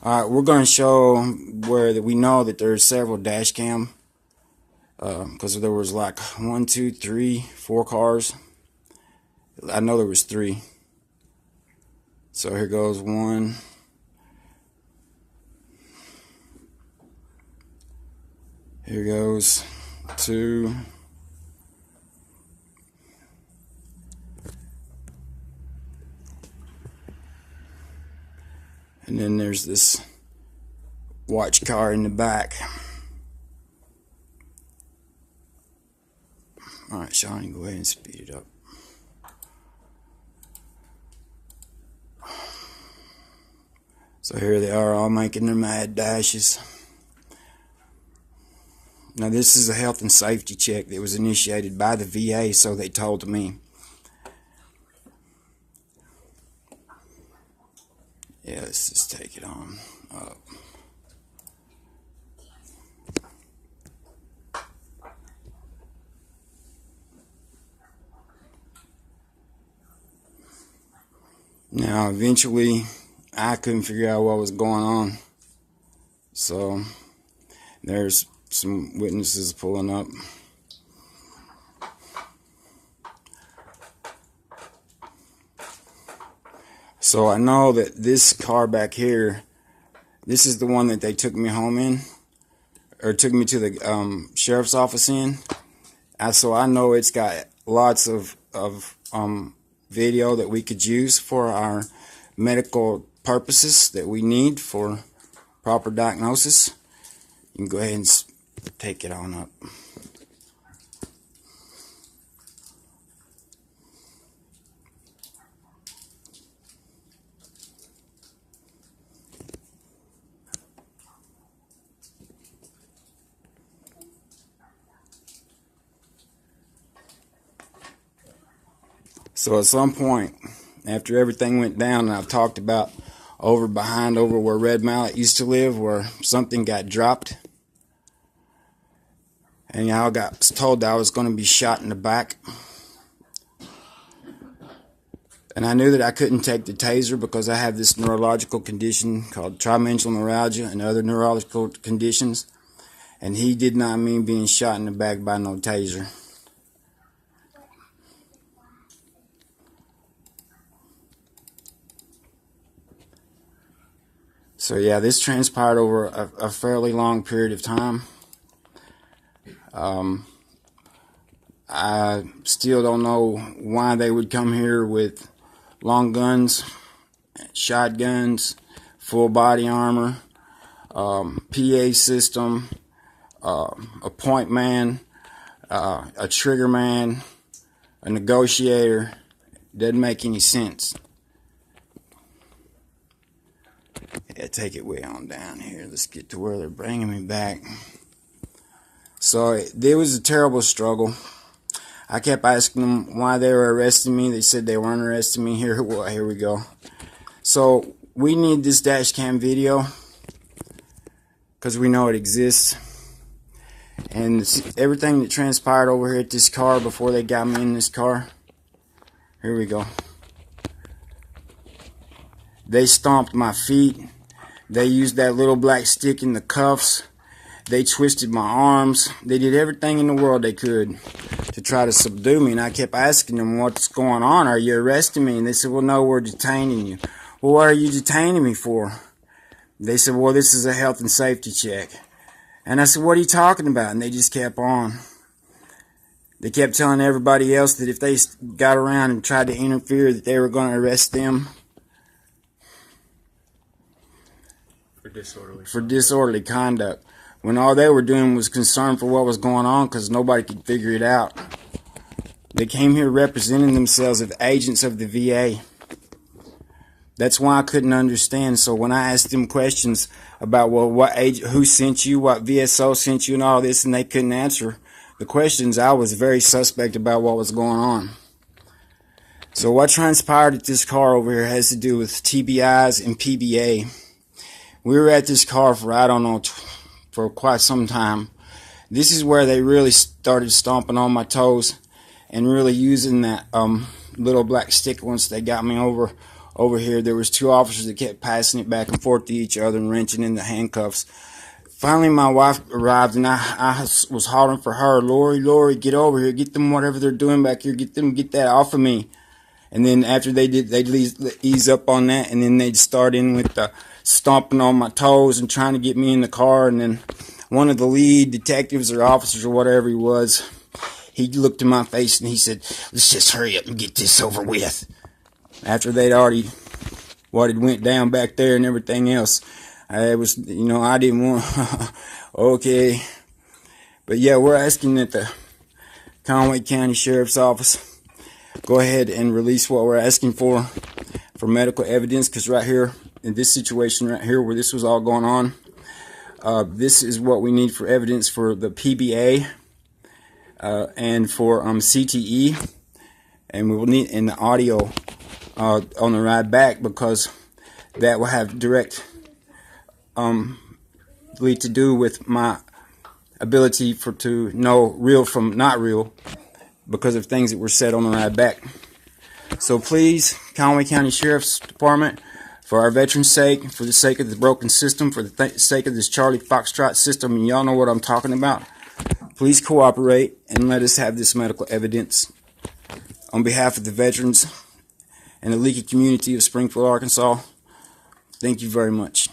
Alright, we're going to show where we know that there's several dash cam, because there was like 1, 2, 3, 4 cars. I know there was 3. So here goes 1. Here goes 2. And then there's this watch car in the back. Alright, Shawnee, go ahead and speed it up. So here they are, all making their mad dashes. Now this is a health and safety check that was initiated by the VA, so they told me. Yeah, let's just take it on up. Now, eventually, I couldn't figure out what was going on. So, there's some witnesses pulling up. So I know that this car back here, this is the one that they took me home in, or took me to the sheriff's office in. So I know it's got lots of video that we could use for our medical purposes that we need for proper diagnosis. You can go ahead and take it on up. So at some point, after everything went down, and I've talked about over where Red Mallet used to live, where something got dropped, and I got told that I was going to be shot in the back. And I knew that I couldn't take the taser because I have this neurological condition called trimensional neuralgia and other neurological conditions. And he did not mean being shot in the back by no taser. So yeah, this transpired over a fairly long period of time. I still don't know why they would come here with long guns, shotguns, full body armor, PA system, a point man, a trigger man, a negotiator. Doesn't make any sense. Yeah, take it way on down here. Let's get to where they're bringing me back. So there was a terrible struggle. I kept asking them why they were arresting me. They said they weren't arresting me. Here we go. So we need this dash cam video because we know it exists. And everything that transpired over here at this car before they got me in this car. Here we go. They stomped my feet. They used that little black stick in the cuffs. They twisted my arms. They did everything in the world they could to try to subdue me. And I kept asking them, what's going on? Are you arresting me? And they said, well, no, we're detaining you. Well, what are you detaining me for? They said, well, this is a health and safety check. And I said, what are you talking about? And they just kept on. They kept telling everybody else that if they got around and tried to interfere, that they were going to arrest them. For disorderly conduct, when all they were doing was concerned for what was going on because nobody could figure it out. They came here representing themselves as agents of the VA. That's why I couldn't understand. So when I asked them questions about, well, who sent you, what VSO sent you, and all this, and they couldn't answer the questions, I was very suspect about what was going on. So what transpired at this car over here has to do with TBIs and PBA. We were at this car for, I don't know, for quite some time. This is where they really started stomping on my toes and really using that little black stick once they got me over over here. There was 2 officers that kept passing it back and forth to each other and wrenching in the handcuffs. Finally, my wife arrived, and I was hollering for her, Lori, get over here, get them whatever they're doing back here, get that off of me. And then after they did, they'd ease up on that, and then they'd start in with stomping on my toes and trying to get me in the car. And then one of the lead detectives or officers or whatever he was, he looked in my face and he said, let's just hurry up and get this over with. After they'd already, what had went down back there and everything else. I was, I didn't want, okay. But yeah, we're asking that the Conway County Sheriff's Office go ahead and release what we're asking for medical evidence, because right here, in this situation right here where this was all going on, this is what we need for evidence for the PBA and for CTE, and we will need in the audio on the ride back, because that will have direct to do with my ability to know real from not real, because of things that were said on the ride back. So please, Conway County Sheriff's Department, for our veterans' sake, for the sake of the broken system, for the sake of this Charlie Foxtrot system, and y'all know what I'm talking about, please cooperate and let us have this medical evidence on behalf of the veterans and the leaky community of Springfield, Arkansas. Thank you very much.